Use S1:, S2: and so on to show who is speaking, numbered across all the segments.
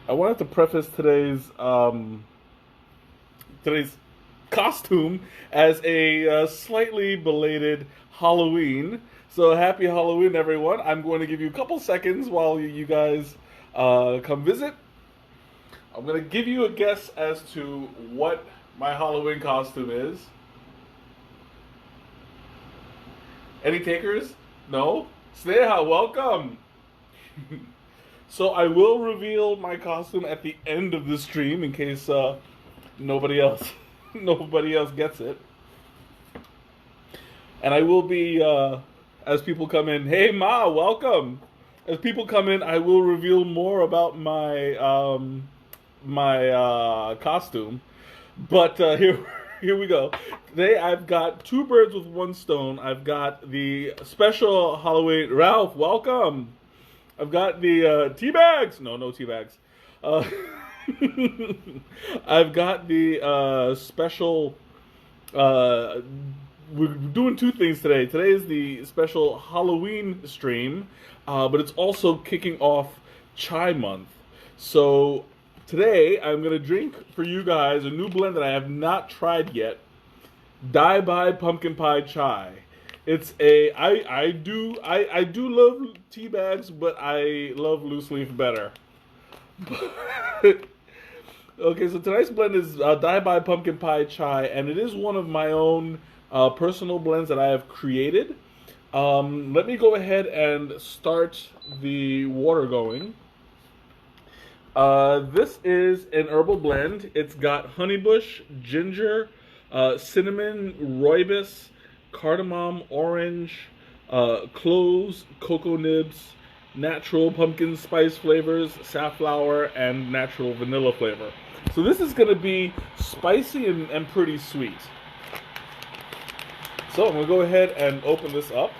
S1: I wanted to preface today's costume as a slightly belated Halloween. So happy Halloween, everyone! I'm going to give you a couple seconds while you guys come visit. I'm going to give you a guess as to what my Halloween costume is. Any takers? No? Sneha, welcome! So I will reveal my costume at the end of the stream in case nobody else nobody else gets it. And I will be as people come in. Hey Ma, welcome. As people come in, I will reveal more about my costume. But here we go. Today I've got two birds with one stone. I've got the special Halloween. Ralph, welcome. I've got the tea bags. No tea bags. Uh, I've got the special. We're doing two things today. Today is the special Halloween stream, but it's also kicking off Chai Month. So today I'm gonna drink for you guys a new blend that I have not tried yet. Dai Bai Pumpkin Pie Chai. It's a I do love tea bags, but I love loose leaf better. Okay, so tonight's blend is Dai Bai Pumpkin Pie Chai, and it is one of my own personal blends that I have created. Let me go ahead and start the water going. This is an herbal blend. It's got honeybush, ginger, cinnamon, rooibos, cardamom, orange, cloves, cocoa nibs, natural pumpkin spice flavors, safflower, and natural vanilla flavor. So this is going to be spicy and pretty sweet. So I'm going to go ahead and open this up,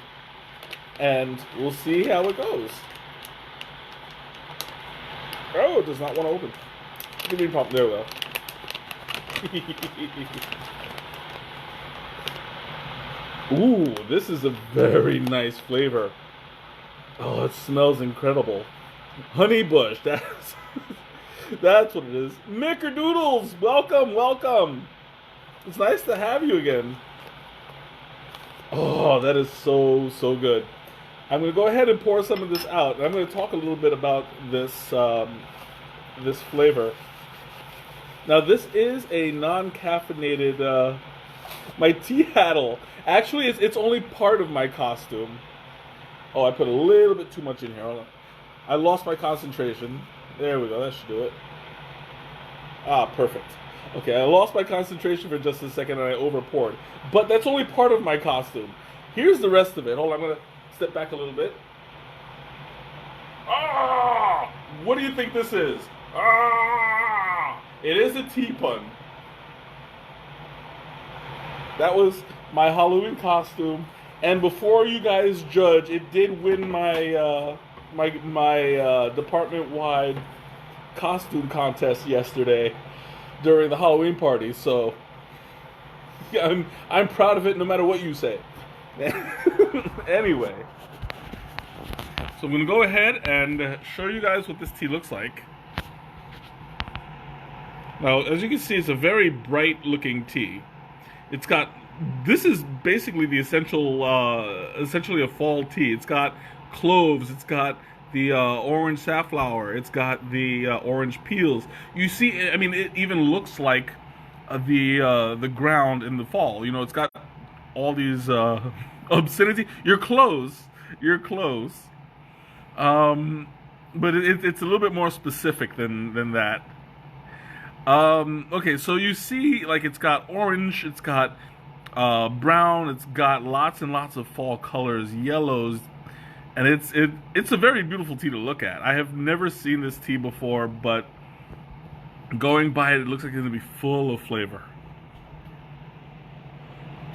S1: and we'll see how it goes. Oh, it does not want to open. Give me a pump. There we go. Ooh, this is a very nice flavor. Oh, it smells incredible. Honey bush, that's what it is. Mickerdoodles, welcome, welcome. It's nice to have you again. Oh, that is so good. I'm going to go ahead and pour some of this out. I'm going to talk a little bit about this this flavor. Now, this is a non-caffeinated. My tea paddle. Actually, it's only part of my costume. Oh, I put a little bit too much in here. Hold on. I lost my concentration. There we go. That should do it. Ah, perfect. Okay, I lost my concentration for just a second and I over-poured. But that's only part of my costume. Here's the rest of it. Hold on, I'm going to step back a little bit. Ah! What do you think this is? Ah! It is a tea pun. That was my Halloween costume, and before you guys judge, it did win my my department-wide costume contest yesterday during the Halloween party. So yeah, I'm proud of it, no matter what you say. Anyway, so I'm gonna go ahead and show you guys what this tea looks like. Now, as you can see, it's a very bright-looking tea. It's got, this is basically the essentially a fall tea. It's got cloves, it's got the orange safflower, it's got the orange peels. You see, I mean, it even looks like the ground in the fall. You know, it's got all these obscenity. You're close, but it's a little bit more specific than that. Okay, so you see, like, it's got orange, it's got brown, it's got lots and lots of fall colors, yellows, and it's a very beautiful tea to look at. I have never seen this tea before, but going by it, it looks like it's going to be full of flavor.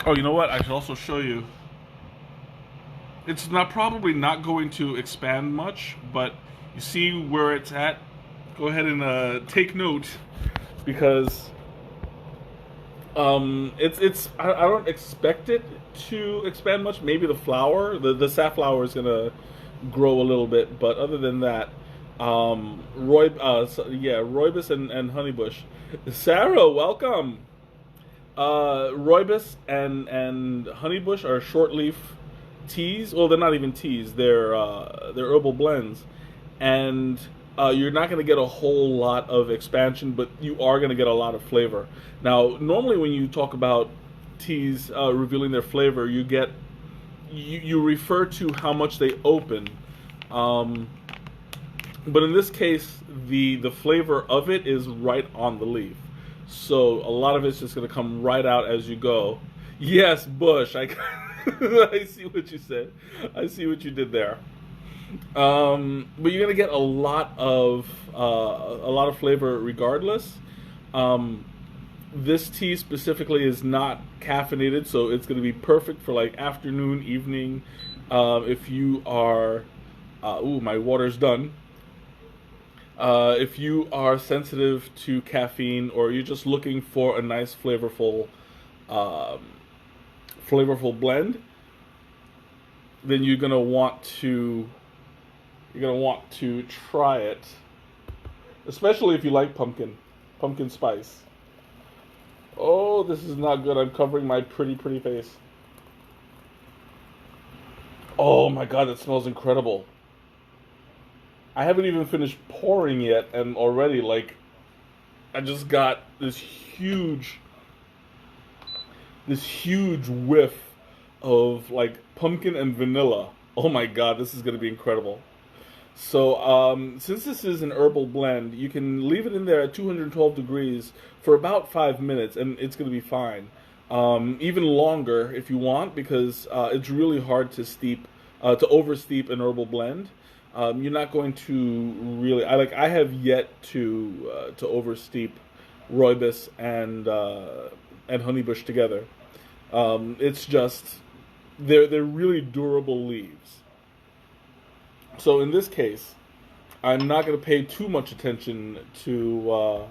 S1: Oh, you know what? I should also show you. It's probably not going to expand much, but you see where it's at? Go ahead and take note. Because I don't expect it to expand much. Maybe the flower, the safflower is gonna grow a little bit, but other than that, Rooibos and honeybush. Sarah, welcome. Rooibos and honeybush are short leaf teas. Well, they're not even teas. They're herbal blends, and you're not going to get a whole lot of expansion, but you are going to get a lot of flavor. Now, normally when you talk about teas revealing their flavor, you refer to how much they open. But in this case, the flavor of it is right on the leaf. So a lot of it's just going to come right out as you go. Yes, Bush. I see what you said. I see what you did there. But you're going to get a lot of flavor regardless. This tea specifically is not caffeinated, so it's going to be perfect for like afternoon, evening. If you are, my water's done. If you are sensitive to caffeine, or you're just looking for a nice flavorful blend, then you're gonna want to try it, especially if you like pumpkin spice. Oh, this is not good. I'm covering my pretty face. Oh my god, that smells incredible. I haven't even finished pouring yet, and already, like, I just got this huge whiff of, like, pumpkin and vanilla. Oh my god, this is going to be incredible. So, since this is an herbal blend, you can leave it in there at 212 degrees for about 5 minutes, and it's going to be fine. Even longer if you want, because it's really hard to oversteep an herbal blend. You're not going to really. I have yet to oversteep rooibos and honeybush together. It's just they're really durable leaves. So in this case, I'm not going to pay too much attention to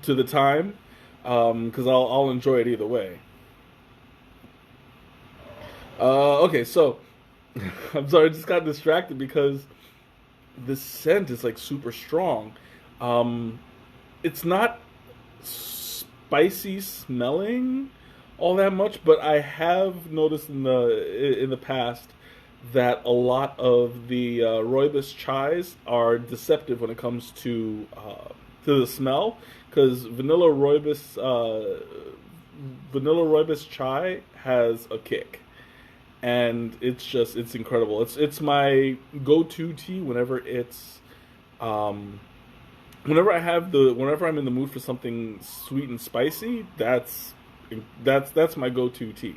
S1: the time, because I'll enjoy it either way. Okay, so. I'm sorry, I just got distracted because the scent is like super strong. It's not spicy smelling all that much, but I have noticed in the past that a lot of the rooibos chais are deceptive when it comes to the smell, because vanilla rooibos chai has a kick. And it's incredible. It's my go-to tea whenever whenever I'm in the mood for something sweet and spicy. That's my go-to tea.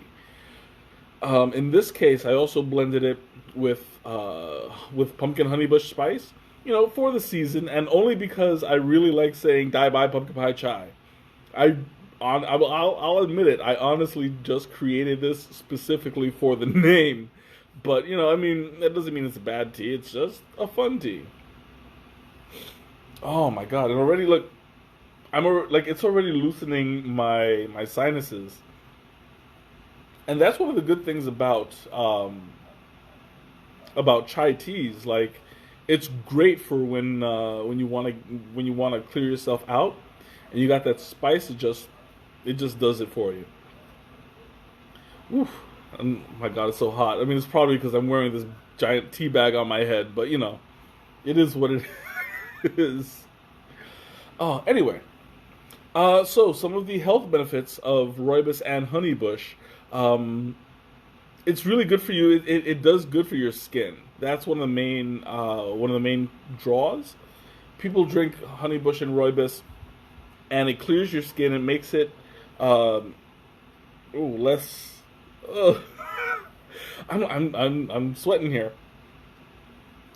S1: In this case, I also blended it with pumpkin honeybush spice, for the season, and only because I really like saying "Dai Bai Pumpkin Pie Chai." I'll admit it. I honestly just created this specifically for the name, but that doesn't mean it's a bad tea. It's just a fun tea. Oh my god! And already look, it's already loosening my sinuses, and that's one of the good things about chai teas. Like, it's great for when you want to clear yourself out, and you got that spice. It just does it for you. Oof. Oh my god, it's so hot. It's probably because I'm wearing this giant tea bag on my head, but it is what it is. Oh, anyway. So some of the health benefits of rooibos and honeybush. It's really good for you. It does good for your skin. That's one of the main draws. People drink honeybush and rooibos, and it clears your skin and makes it less. I'm sweating here.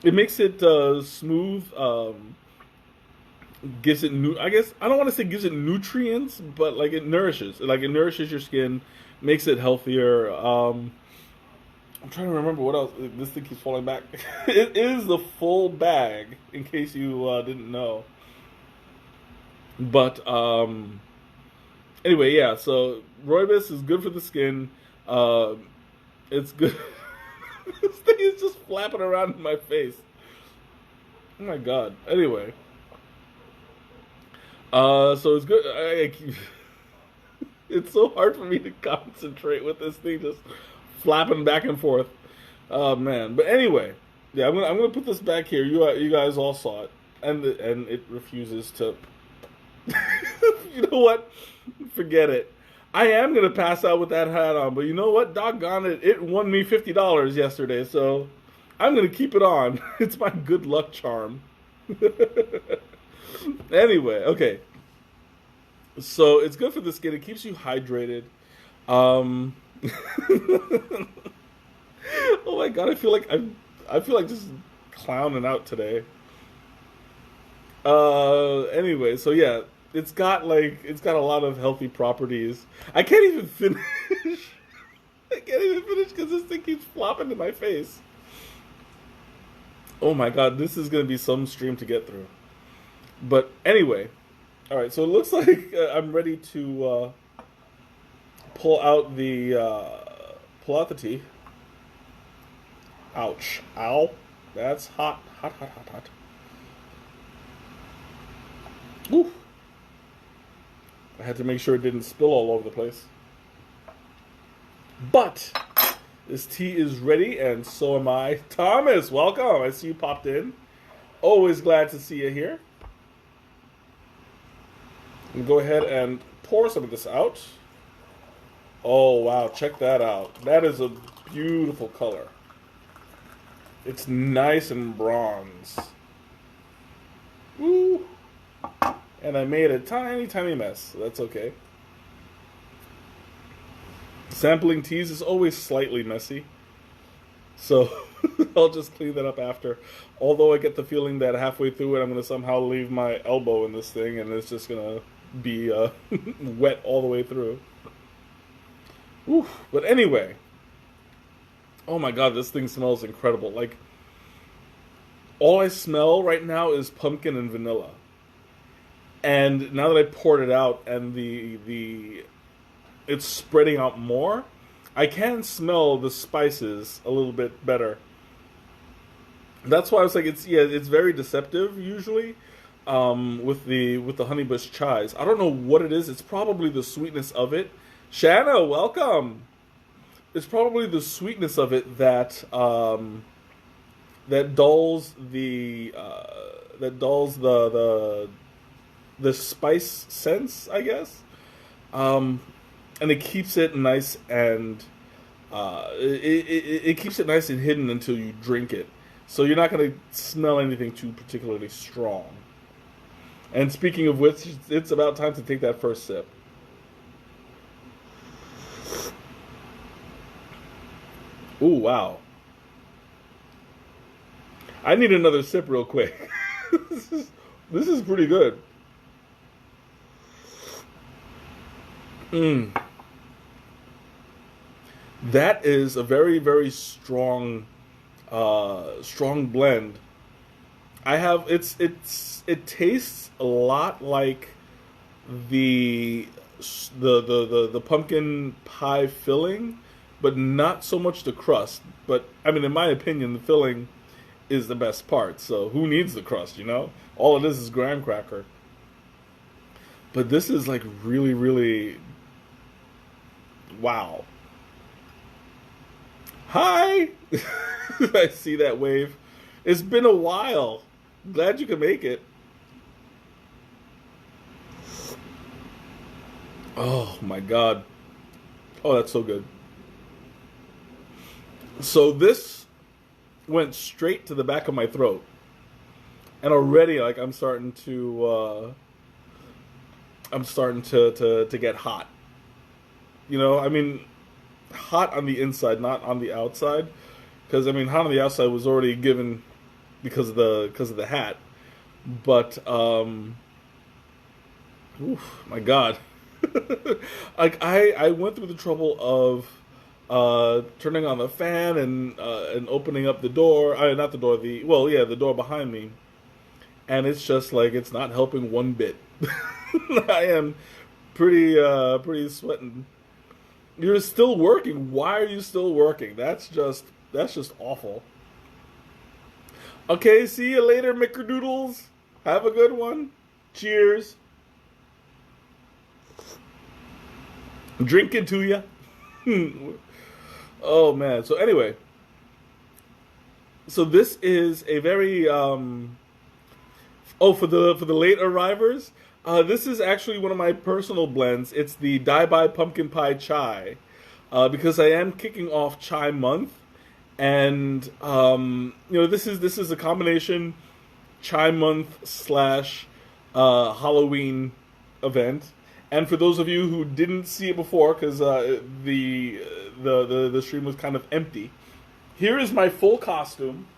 S1: It makes it smooth. Gives it I guess I don't want to say gives it nutrients, but it nourishes. It nourishes your skin, makes it healthier. I'm trying to remember what else. This thing keeps falling back. It is the full bag, in case you didn't know. But anyway, yeah. So rooibos is good for the skin. It's good. This thing is just flapping around in my face. Oh my god. Anyway, so it's good. It's so hard for me to concentrate with this thing just flapping back and forth. Oh man. But anyway, yeah, I'm gonna put this back here. You guys all saw it, and it refuses to. You know what? Forget it. I am gonna pass out with that hat on, but you know what? Doggone it! It won me $50 yesterday, so I'm gonna keep it on. It's my good luck charm. Anyway, okay. So it's good for the skin. It keeps you hydrated. Um, oh my god, I feel like just clowning out today. Anyway, so yeah, it's got a lot of healthy properties. I can't even finish. I can't even finish because this thing keeps flopping in my face. Oh my god, this is gonna be some stream to get through. But anyway, all right. So it looks like I'm ready to pull out the tea. Ouch! Ow! That's hot, hot, hot, hot, hot. Ooh. I had to make sure it didn't spill all over the place. But this tea is ready, and so am I. Thomas, welcome. I see you popped in. Always glad to see you here. And go ahead and pour some of this out. Oh, wow. Check that out. That is a beautiful color. It's nice and bronze. Woo. And I made a tiny, tiny mess. So that's okay. Sampling teas is always slightly messy. So I'll just clean that up after. Although I get the feeling that halfway through it, I'm going to somehow leave my elbow in this thing, and it's just going to be wet all the way through. Whew. But anyway, oh my god, this thing smells incredible. Like, all I smell right now is pumpkin and vanilla. And now that I poured it out and it's spreading out more, I can smell the spices a little bit better. That's why I was like, it's very deceptive usually with the honeybush chives. I don't know what it is. It's probably the sweetness of it. Shanna, welcome. It's probably the sweetness of it that dulls the spice sense, I guess. And it keeps it nice and it keeps it nice and hidden until you drink it. So you're not going to smell anything too particularly strong. And speaking of which, it's about time to take that first sip. Ooh, wow. I need another sip real quick. This is pretty good. That is a very, very strong blend. It tastes a lot like the pumpkin pie filling, but not so much the crust. But I mean, in my opinion, the filling is the best part. So who needs the crust? You know, all it is graham cracker. But this is like really, really wow. Hi! I see that wave. It's been a while. Glad you could make it. Oh my god. Oh, that's so good. So this went straight to the back of my throat. And already like I'm starting to get hot. You know, I mean, hot on the inside, not on the outside, because I mean, hot on the outside was already given because of the hat, but oof, my god, like I went through the trouble of turning on the fan and opening up the door, not the door, the door behind me, and it's just like it's not helping one bit. I am pretty sweating. You're still working. Why are you still working? That's just awful. Okay, see you later, Microdoodles. Have a good one. Cheers. Drink it to you. Oh man. So anyway, so this is a very oh, for the late arrivers, this is actually one of my personal blends. It's the Die by Pumpkin Pie Chai, because I am kicking off Chai Month, and this is a combination Chai Month slash Halloween event. And for those of you who didn't see it before, because the stream was kind of empty, here is my full costume.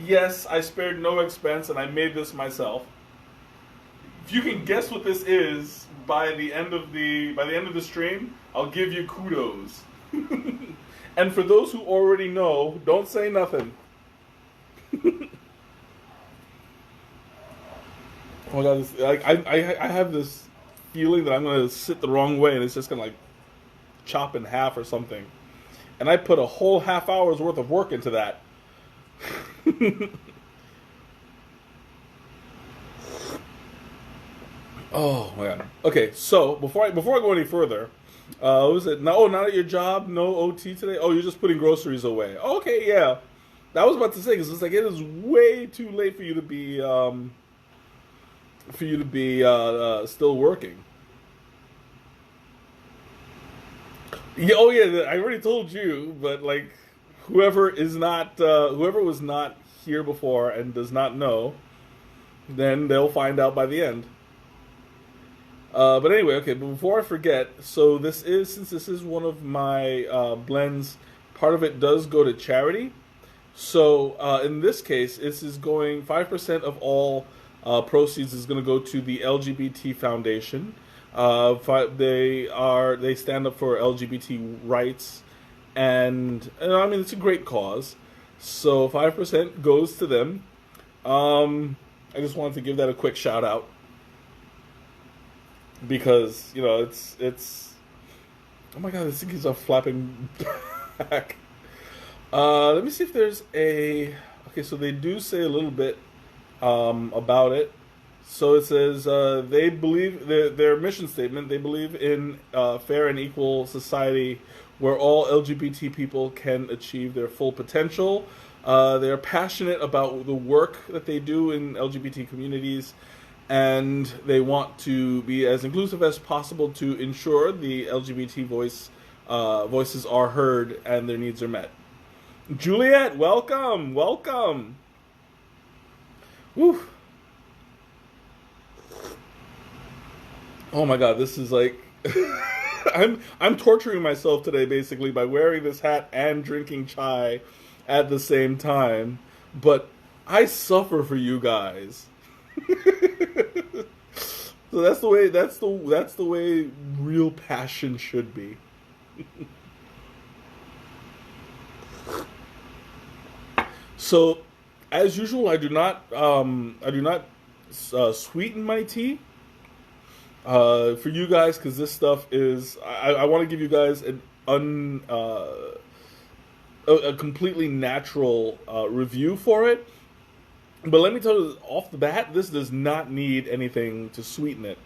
S1: Yes, I spared no expense, and I made this myself. If you can guess what this is by the end of the stream, I'll give you kudos. And for those who already know, don't say nothing. Oh my god, I have this feeling that I'm gonna sit the wrong way and it's just gonna like chop in half or something. And I put a whole half hour's worth of work into that. Oh man. Okay, so before I go any further, what was it? No, oh, not at your job. No OT today. Oh, you're just putting groceries away. Okay, yeah. I was about to say because it's like it is way too late for you to be still working. Yeah. Oh yeah. I already told you, but like whoever was not here before and does not know, then they'll find out by the end. But anyway, okay. But before I forget, so since this is one of my blends, part of it does go to charity. So in this case, this is going 5% of all proceeds is going to go to the LGBT Foundation. They stand up for LGBT rights, and I mean it's a great cause. So 5% goes to them. I just wanted to give that a quick shout out because it's oh my god, this thing keeps on flapping back. Let me see if there's a okay. So they do say a little bit about it. So it says they believe their mission statement. They believe in fair and equal society where all LGBT people can achieve their full potential. They're passionate about the work that they do in LGBT communities, and they want to be as inclusive as possible to ensure the LGBT voices are heard and their needs are met. Juliet, welcome, welcome. Woo. Oh my god, this is like I'm torturing myself today basically by wearing this hat and drinking chai at the same time, but I suffer for you guys. So that's the way real passion should be. So, as usual, I do not sweeten my tea for you guys because this stuff is. I want to give you guys a completely natural review for it. But let me tell you off the bat, this does not need anything to sweeten it.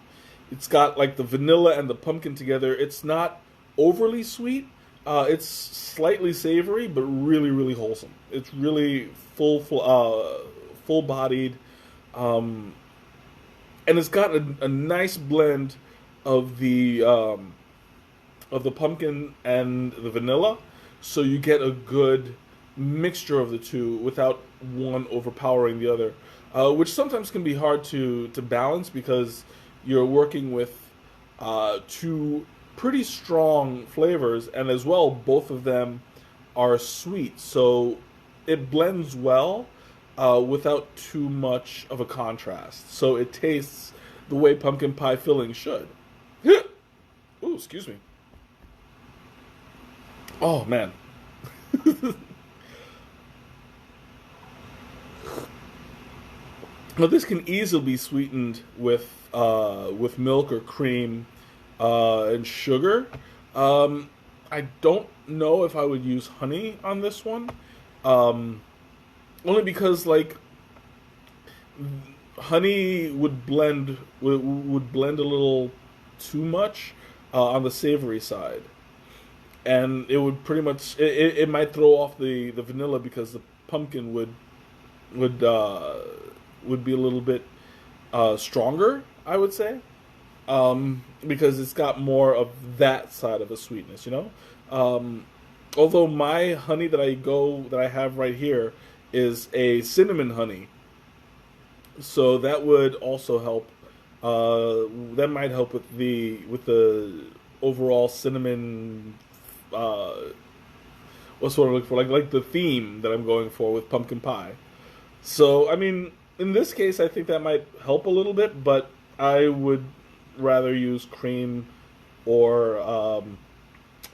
S1: It's got like the vanilla and the pumpkin together. It's not overly sweet. It's slightly savory, but really, really wholesome. It's really full-bodied, and it's got a nice blend of the pumpkin and the vanilla, so you get a good mixture of the two without one overpowering the other, which sometimes can be hard to balance because you're working with two pretty strong flavors, and as well both of them are sweet, so it blends well without too much of a contrast, so it tastes the way pumpkin pie filling should. Ooh, excuse me. Oh man. Now this can easily be sweetened with milk or cream and sugar. I don't know if I would use honey on this one. only because like honey would blend a little too much on the savory side, and it would pretty much it might throw off the vanilla because the pumpkin would uh, would be a little bit stronger, I would say, because it's got more of that side of the sweetness, you know. Although my honey that I have right here is a cinnamon honey, so that would also help. That might help with the overall cinnamon. Uh, what's what I'm looking for? Like the theme that I'm going for with pumpkin pie. So I mean, in this case, I think that might help a little bit, but I would rather use cream or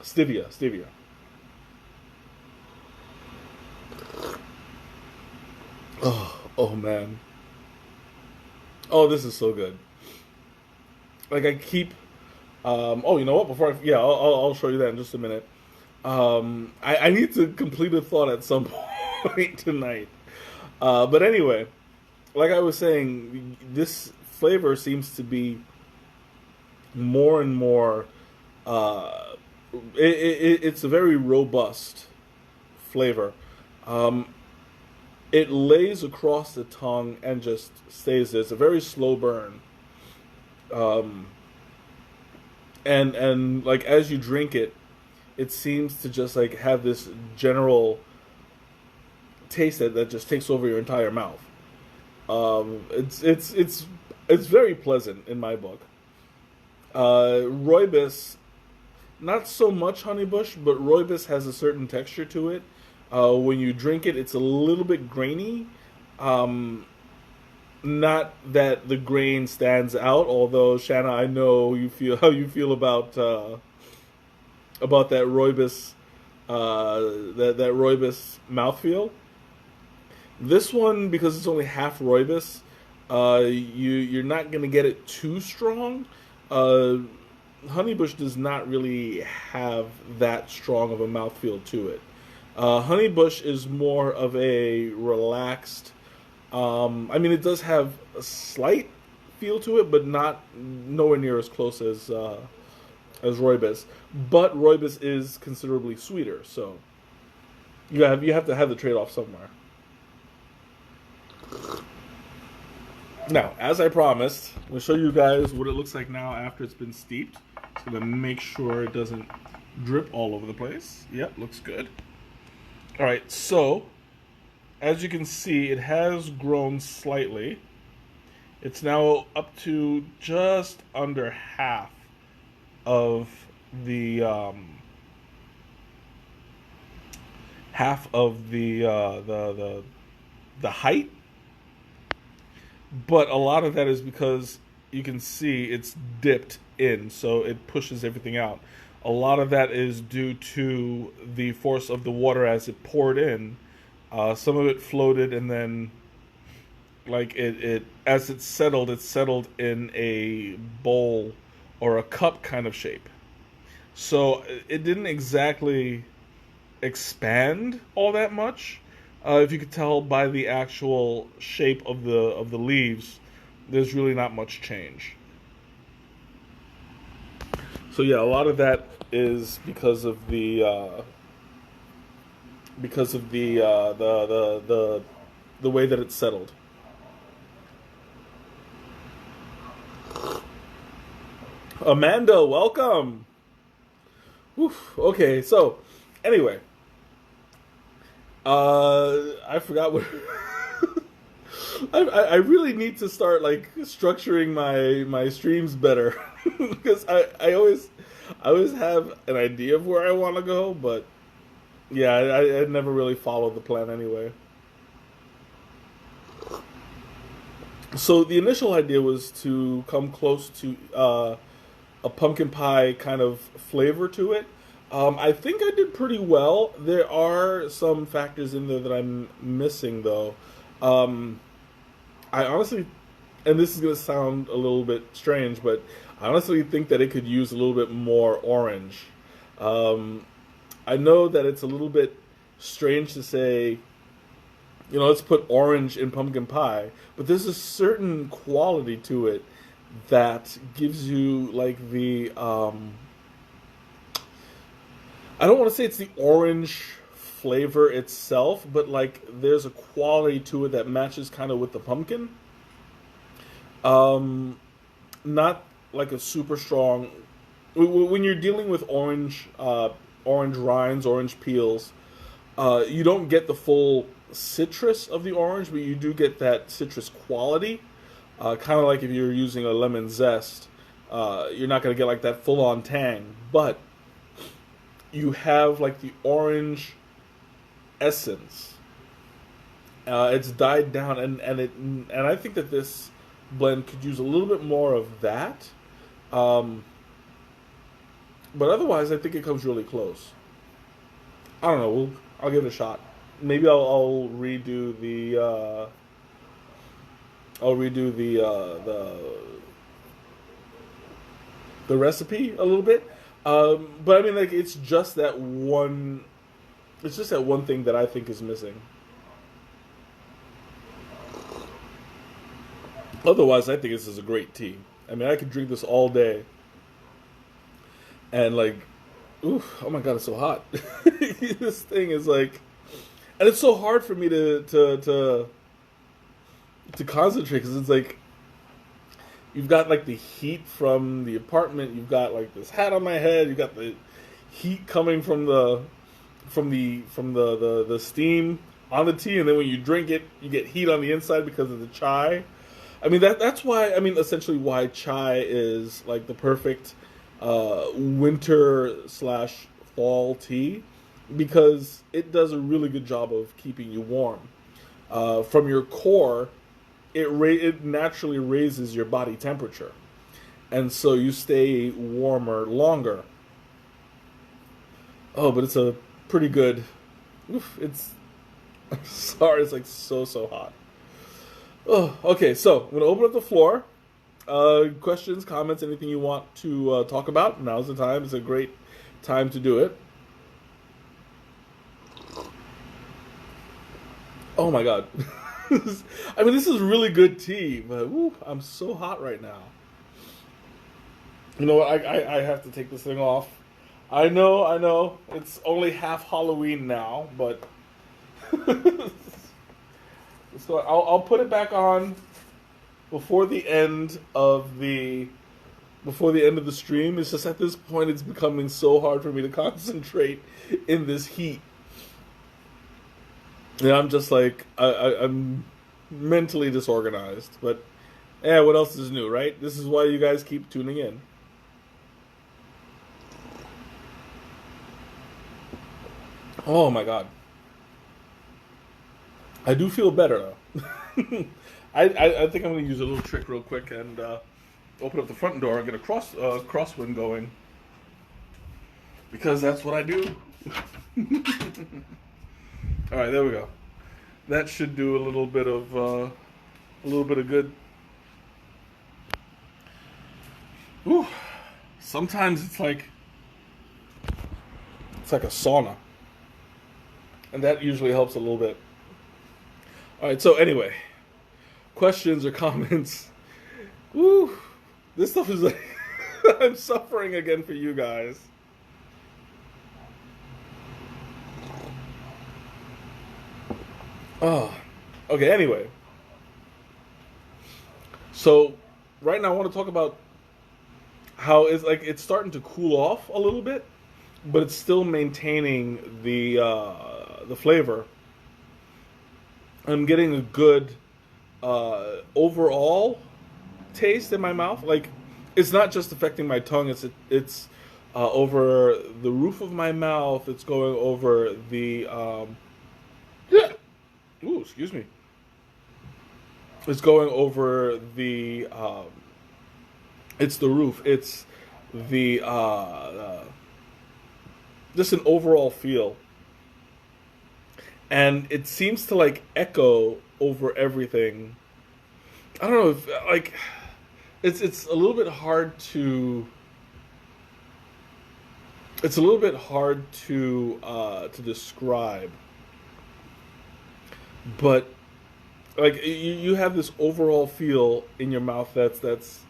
S1: stevia. Stevia. Oh man. Oh, this is so good. Like I keep. Oh, you know what? I'll show you that in just a minute. I need to complete a thought at some point tonight. But anyway, like I was saying, this flavor seems to be more and more. It's a very robust flavor. Um, it lays across the tongue and just stays there. It's a very slow burn. Um, and like as you drink it, it seems to just like have this general taste that just takes over your entire mouth. It's very pleasant in my book. Rooibos, not so much honeybush, but rooibos has a certain texture to it. When you drink it, it's a little bit grainy. Um, Not that the grain stands out, although Shanna, I know you feel how you feel about that rooibos, that rooibos mouthfeel. This one, because it's only half rooibos, you're not gonna get it too strong. Uh, Honeybush does not really have that strong of a mouthfeel to it. Honeybush is more of a relaxed. I mean, it does have a slight feel to it, but not nowhere near as close as rooibos. But rooibos is considerably sweeter, so you have to have the trade off somewhere. Now, as I promised, I'm gonna show you guys what it looks like now after it's been steeped. Just gonna make sure it doesn't drip all over the place. Yep, looks good. All right, so as you can see, it has grown slightly. It's now up to just under half of the the height, but a lot of that is because you can see it's dipped in, so it pushes everything out. A lot of that is due to the force of the water as it poured in. Some of it floated, and then, like it as it settled in a bowl or a cup kind of shape. So it didn't exactly expand all that much. If you could tell by the actual shape of the leaves, there's really not much change. So yeah, a lot of that is because of the way that it's settled. Amanda, welcome. Oof, okay, so anyway, I forgot what. I really need to start like structuring my streams better because I always have an idea of where I want to go, but yeah, I never really followed the plan anyway. So the initial idea was to come close to a pumpkin pie kind of flavor to it. I think I did pretty well. There are some factors in there that I'm missing, though. I honestly, and this is going to sound a little bit strange, but I honestly think that it could use a little bit more orange. Um, I know that it's a little bit strange to say let's put orange in pumpkin pie, but there's a certain quality to it that gives you like the I don't want to say it's the orange flavor itself, but like there's a quality to it that matches kind of with the pumpkin. Um, Not like a super strong. When you're dealing with orange rinds, orange peels, you don't get the full citrus of the orange, but you do get that citrus quality. Kind of like if you're using a lemon zest, you're not going to get like that full on tang, but you have like the orange essence. It's died down, and I think that this blend could use a little bit more of that. But otherwise, I think it comes really close. I don't know. I'll give it a shot. Maybe I'll redo the recipe a little bit. But I mean, like it's just that one. It's just that one thing that I think is missing. Otherwise, I think this is a great tea. I mean, I could drink this all day. And like, oof, oh my god, it's so hot. This thing is like, and it's so hard for me to concentrate because it's like you've got like the heat from the apartment, you've got like this hat on my head, you've got the heat coming from the steam on the tea, and then when you drink it, you get heat on the inside because of the chai. I mean that's why essentially why chai is like the perfect winter / fall tea, because it does a really good job of keeping you warm. From your core, it naturally raises your body temperature, and so you stay warmer longer. Oh, but it's a pretty good. Oof, I'm sorry, it's like so hot. Oh, okay, so I'm gonna open up the floor. Questions, comments, anything you want to talk about? Now's the time. It's a great time to do it. Oh my god. I mean, this is really good tea, but I'm so hot right now. You know what? I have to take this thing off. I know. It's only half Halloween now, but so I'll put it back on before the end of the stream. It's just at this point it's becoming so hard for me to concentrate in this heat. And I'm just like I'm mentally disorganized. But yeah, what else is new, right? This is why you guys keep tuning in. Oh my god. I do feel better though. I think I'm going to use a little trick real quick and open up the front door and get a crosswind going, because that's what I do. All right, there we go. That should do a little bit of good. Ooh, sometimes it's like a sauna, and that usually helps a little bit. All right, so anyway, questions or comments? Woo, this stuff is like I'm suffering again for you guys. Oh, okay. Anyway, so right now I want to talk about how it's starting to cool off a little bit, but it's still maintaining the flavor. I'm getting a good overall taste in my mouth. Like, it's not just affecting my tongue. It's over the roof of my mouth. It's going over the ooh, excuse me. It's going over the it's the roof. It's the just an overall feel. And it seems to like echo over everything. I don't know if like it's a little bit hard to describe, but like you have this overall feel in your mouth that's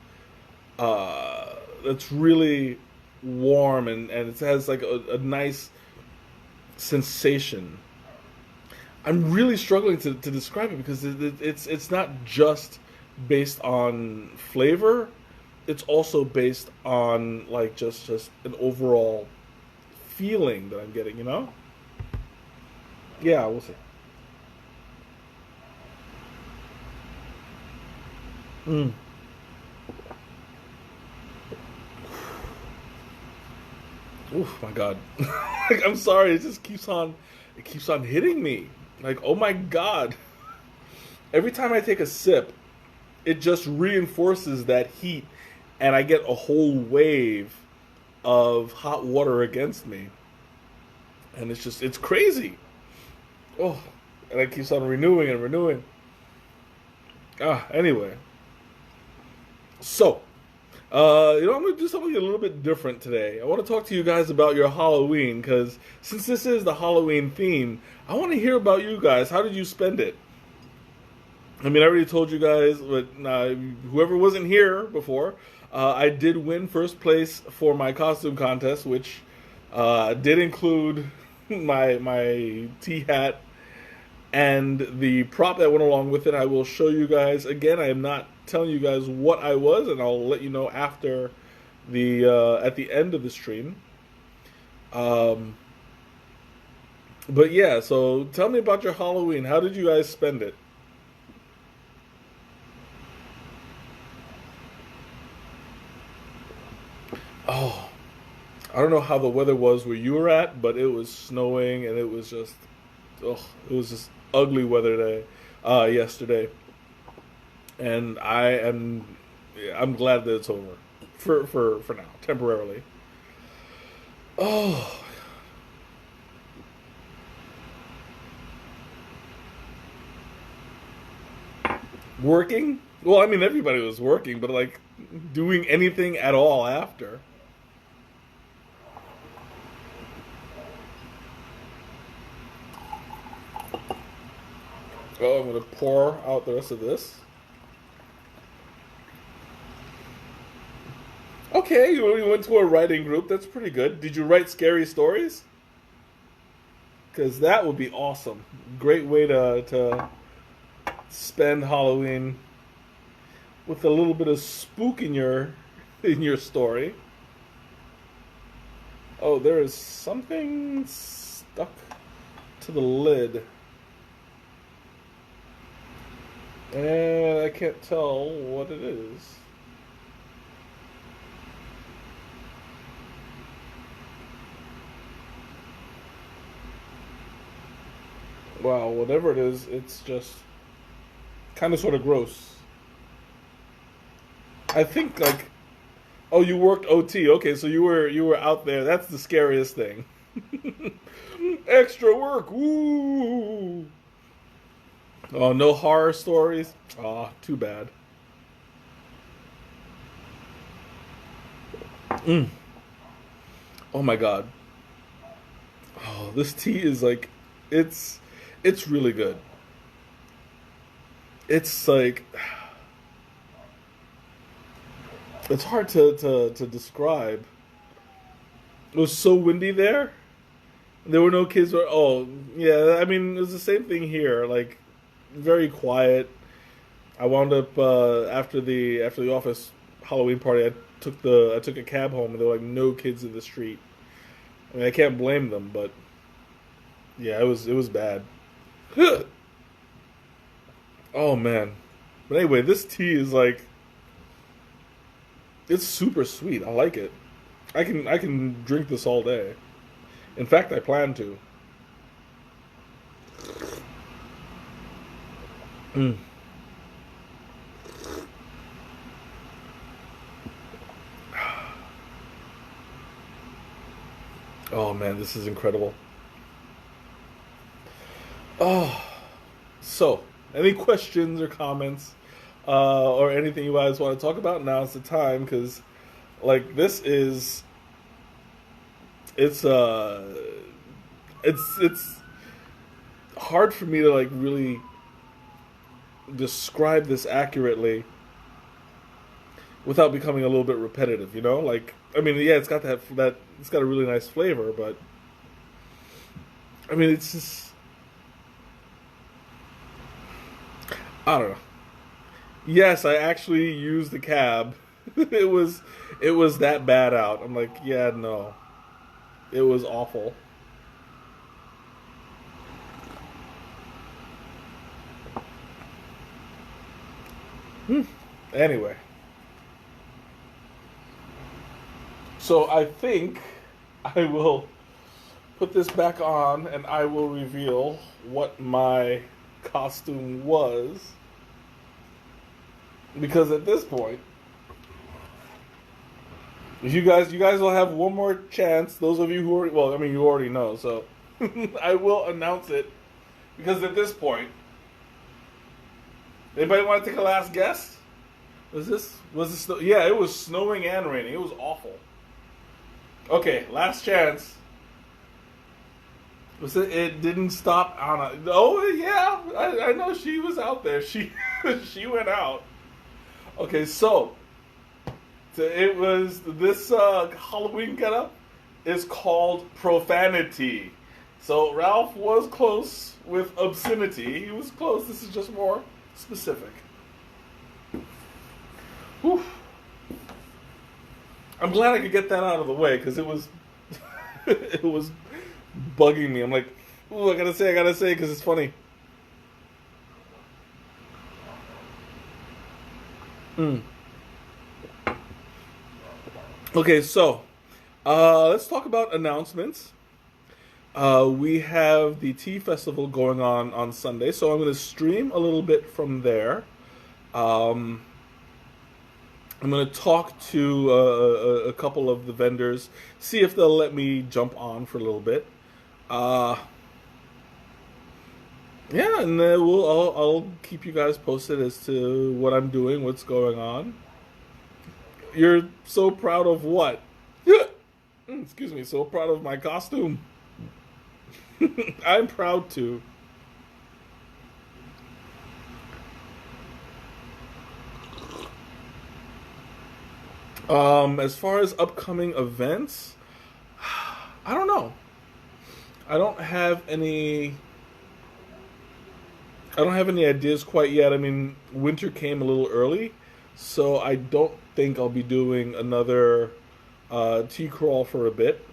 S1: really warm, and it has like a nice sensation. I'm really struggling to describe it because it's not just based on flavor. It's also based on like just an overall feeling that I'm getting. Yeah, we'll see. Mm. Oh my god. Like, I'm sorry, it keeps on hitting me. Like, oh my god. Every time I take a sip, it just reinforces that heat, and I get a whole wave of hot water against me. And it's crazy. Oh, and it keeps on renewing and renewing. Anyway. So, I'm going to do something a little bit different today. I want to talk to you guys about your Halloween, because since this is the Halloween theme, I want to hear about you guys. How did you spend it? I mean, I already told you guys, but whoever wasn't here before, I did win first place for my costume contest, which did include my tea hat and the prop that went along with it. I will show you guys again. I am not telling you guys what I was, and I'll let you know after at the end of the stream. But yeah, so tell me about your Halloween. How did you guys spend it? Oh, I don't know how the weather was where you were at, but it was snowing, and it was just ugly weather day yesterday, and I'm glad that it's over for now, temporarily. Oh, working? Well, I mean, everybody was working, but like doing anything at all after. Oh, I'm gonna pour out the rest of this. Okay, you went to a writing group. That's pretty good. Did you write scary stories? Because that would be awesome. Great way to spend Halloween with a little bit of spook in your story. Oh, there is something stuck to the lid, and I can't tell what it is. Wow, whatever it is, it's just kind of sort of gross. I think like, oh, you worked OT. Okay, so you were out there. That's the scariest thing. Extra work. Woo. Oh, no horror stories. Oh, too bad. Mm. Oh my god. Oh, this tea is like, it's it's really good. It's like, it's hard to describe. It was so windy there. There were no kids. Oh, yeah. I mean, it was the same thing here. Like, very quiet. I wound up after the office Halloween party. I took a cab home, and there were like no kids in the street. I mean, I can't blame them, but yeah, it was bad. Oh man. But anyway, this tea is like, it's super sweet. I like it. I can drink this all day. In fact, I plan to. Mm. Oh man, this is incredible. Oh, so any questions or comments, or anything you guys want to talk about? Now's the time, because like this is it's it's hard for me to like really describe this accurately without becoming a little bit repetitive. You know, like I mean, yeah, it's got that it's got a really nice flavor, but I mean, it's just I don't know. Yes, I actually used the cab. It was that bad out. I'm like, yeah, no, it was awful. Anyway, so I think I will put this back on and I will reveal what my costume was. Because at this point, you guys will have one more chance. Those of you who already, well, I mean, you already know, so I will announce it. Because at this point, anybody want to take a last guess? Was this yeah, it was snowing and raining. It was awful. Okay, last chance. Was it didn't stop Anna. Oh yeah, I know she was out there. She she went out. Okay, so it was this Halloween getup is called profanity. So Ralph was close with obscenity. He was close. This is just more specific. Whew. I'm glad I could get that out of the way because it was it was bugging me. I'm like, ooh, I gotta say because it's funny. Okay, so let's talk about announcements. We have the tea festival going on Sunday, so I'm going to stream a little bit from there. I'm going to talk to a couple of the vendors, see if they'll let me jump on for a little bit. Yeah, and I'll keep you guys posted as to what I'm doing, what's going on. You're so proud of what? Excuse me, so proud of my costume. I'm proud too. As far as upcoming events, I don't know. I don't have any. I don't have any ideas quite yet. I mean, winter came a little early, so I don't think I'll be doing another tea crawl for a bit.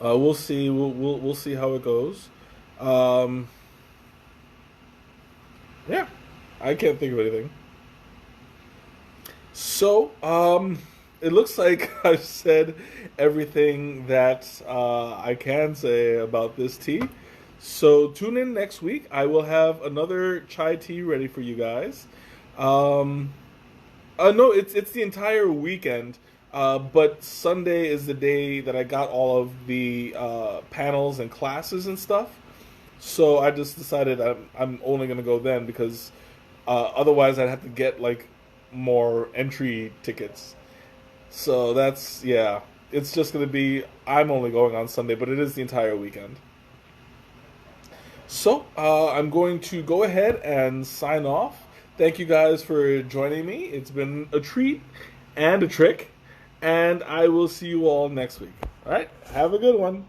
S1: We'll see. We'll see how it goes. Yeah, I can't think of anything. So, it looks like I've said everything that I can say about this tea. So tune in next week. I will have another chai tea ready for you guys. No, it's the entire weekend. But Sunday is the day that I got all of the panels and classes and stuff. So I just decided I'm only gonna go then because otherwise I'd have to get like more entry tickets. So that's yeah. It's just gonna be I'm only going on Sunday, but it is the entire weekend. So, I'm going to go ahead and sign off. Thank you guys for joining me. It's been a treat and a trick. And I will see you all next week. All right? Have a good one.